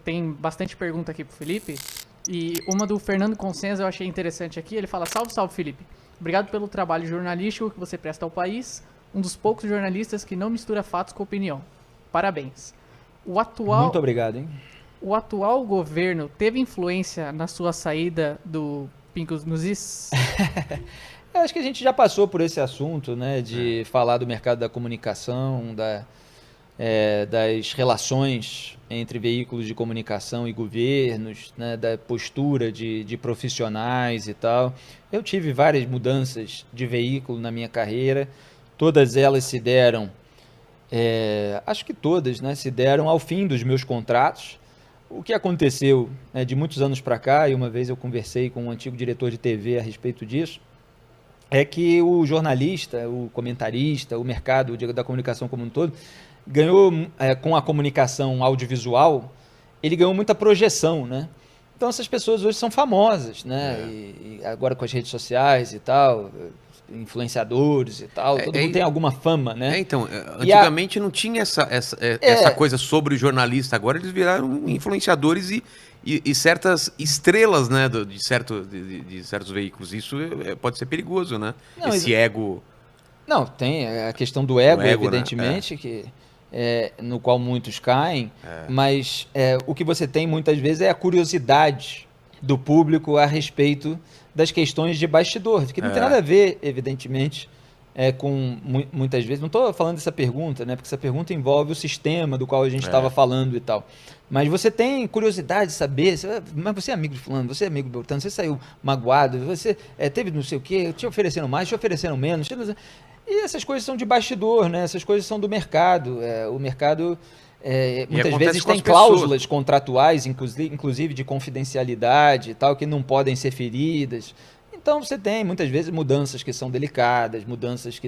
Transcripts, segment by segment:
tem bastante pergunta aqui pro Felipe. E uma do Fernando Consenza eu achei interessante aqui. Ele fala: salve, salve, Felipe. Obrigado pelo trabalho jornalístico que você presta ao país. Um dos poucos jornalistas que não mistura fatos com opinião. Parabéns. Muito obrigado, hein? O atual governo teve influência na sua saída do Pingos nos Is? Eu acho que a gente já passou por esse assunto, né? De falar do mercado da comunicação, das relações entre veículos de comunicação e governos, né, da postura de profissionais e tal. Eu tive várias mudanças de veículo na minha carreira, todas elas se deram, acho que todas, né, se deram ao fim dos meus contratos. O que aconteceu, né, de muitos anos para cá, e uma vez eu conversei com um antigo diretor de TV a respeito disso, é que o jornalista, o comentarista, o mercado da comunicação como um todo, ganhou, com a comunicação audiovisual, ele ganhou muita projeção, né? Então essas pessoas hoje são famosas, né? E agora com as redes sociais e tal, influenciadores e tal, todo mundo tem alguma fama, né? Então, antigamente não tinha essa coisa sobre o jornalista, agora eles viraram influenciadores e certas estrelas, né, de certos veículos. Isso pode ser perigoso, né? Não, esse ego... Não, tem a questão do ego, evidentemente, né? que no qual muitos caem, mas o que você tem muitas vezes é a curiosidade do público a respeito das questões de bastidor, que não tem nada a ver, evidentemente, com muitas vezes, não estou falando dessa pergunta, né, porque essa pergunta envolve o sistema do qual a gente estava falando e tal, mas você tem curiosidade de saber, mas você é amigo de fulano, você é amigo de Beltrano, você saiu magoado, você teve não sei o quê, te ofereceram mais, te ofereceram menos, e essas coisas são de bastidor, né? Essas coisas são do mercado. O mercado muitas vezes tem cláusulas contratuais, inclusive de confidencialidade e tal, que não podem ser feridas. Então você tem muitas vezes mudanças que são delicadas, mudanças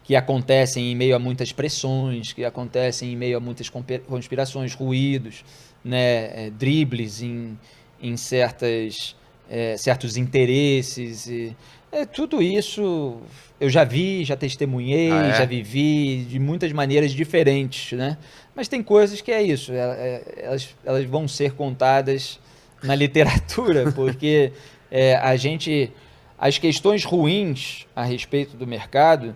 que acontecem em meio a muitas pressões, que acontecem em meio a muitas conspirações, ruídos, né? Dribles em certos interesses. Tudo isso eu já vi, já testemunhei, já vivi de muitas maneiras diferentes, né? Mas tem coisas que é isso, elas vão ser contadas na literatura, porque as questões ruins a respeito do mercado,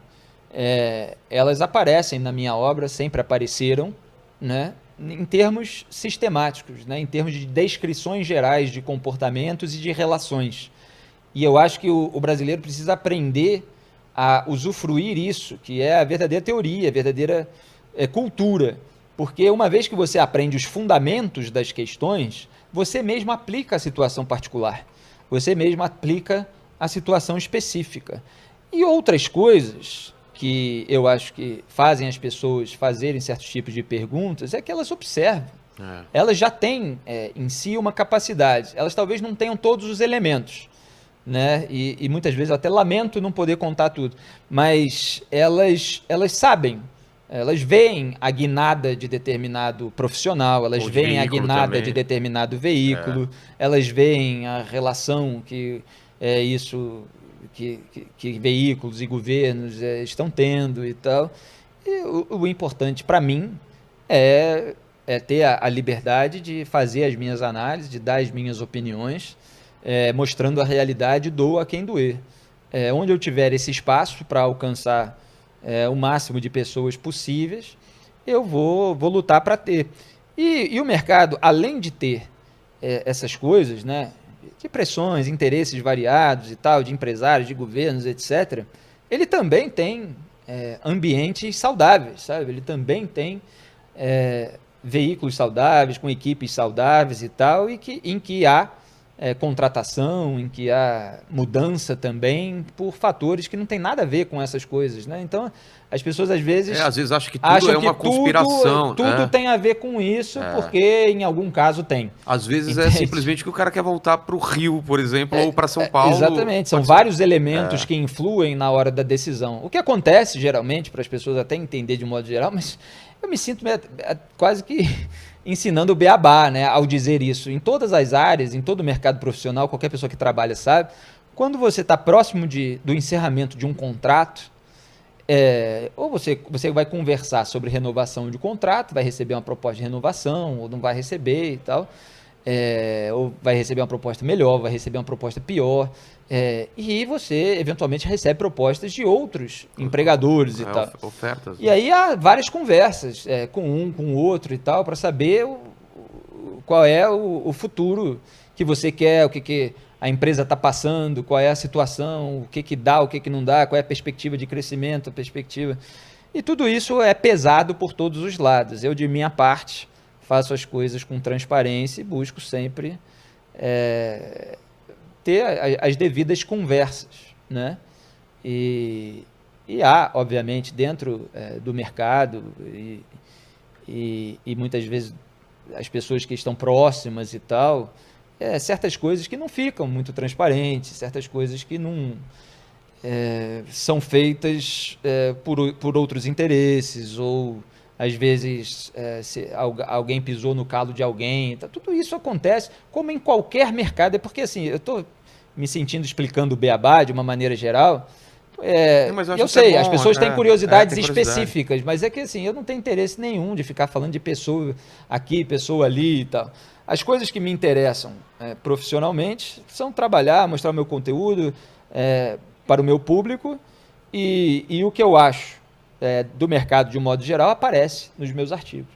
elas aparecem na minha obra, sempre apareceram, né? Em termos sistemáticos, né? Em termos de descrições gerais de comportamentos e de relações. E eu acho que o brasileiro precisa aprender a usufruir isso, que é a verdadeira teoria, a verdadeira cultura. Porque uma vez que você aprende os fundamentos das questões, você mesmo aplica a situação particular. Você mesmo aplica a situação específica. E outras coisas que eu acho que fazem as pessoas fazerem certos tipos de perguntas é que elas observam. Elas já têm em si uma capacidade. Elas talvez não tenham todos os elementos, né? E muitas vezes eu até lamento não poder contar tudo, mas elas sabem, elas veem a guinada de determinado profissional, elas veem a guinada também de determinado veículo, elas veem a relação que veículos e governos estão tendo e tal. E o importante para mim é ter a liberdade de fazer as minhas análises, de dar as minhas opiniões, mostrando a realidade, doa a quem doer. Onde eu tiver esse espaço para alcançar o máximo de pessoas possíveis, eu vou lutar para ter. E o mercado, além de ter essas coisas, né, de pressões, interesses variados e tal, de empresários, de governos, etc., ele também tem ambientes saudáveis, sabe? Ele também tem veículos saudáveis, com equipes saudáveis e tal, em que há contratação, em que há mudança também por fatores que não tem nada a ver com essas coisas, né? Então, as pessoas às vezes acham que tudo é uma conspiração. Tudo tem a ver com isso, porque em algum caso tem. Às vezes entende? Simplesmente que o cara quer voltar para o Rio, por exemplo, ou para São Paulo. Exatamente, são vários elementos que influem na hora da decisão. O que acontece, geralmente, para as pessoas até entender de um modo geral, mas eu me sinto quase que ensinando o beabá, né, ao dizer isso. Em todas as áreas, em todo o mercado profissional, qualquer pessoa que trabalha sabe, quando você está próximo do encerramento de um contrato, ou você vai conversar sobre renovação de contrato, vai receber uma proposta de renovação, ou não vai receber e tal, ou vai receber uma proposta melhor, vai receber uma proposta pior, e você eventualmente recebe propostas de outros empregadores e tal. Ofertas. E aí há várias conversas com um, com o outro e tal, para saber qual é o futuro que você quer, o que a empresa está passando, qual é a situação, o que dá, o que não dá, qual é a perspectiva de crescimento, a perspectiva. E tudo isso é pesado por todos os lados. Eu, de minha parte, faço as coisas com transparência e busco sempre ter as devidas conversas, né? E há, obviamente, dentro do mercado e muitas vezes as pessoas que estão próximas e tal, certas coisas que não ficam muito transparentes, certas coisas que não são feitas por outros interesses, ou às vezes se alguém pisou no calo de alguém. Tá, tudo isso acontece, como em qualquer mercado. É porque assim, eu estou me sentindo explicando o beabá de uma maneira geral. Mas eu sei, bom, as pessoas têm curiosidades tem específicas, mas é que assim, eu não tenho interesse nenhum de ficar falando de pessoa aqui, pessoa ali e tal. As coisas que me interessam profissionalmente são trabalhar, mostrar o meu conteúdo para o meu público, e o que eu acho do mercado de um modo geral aparece nos meus artigos.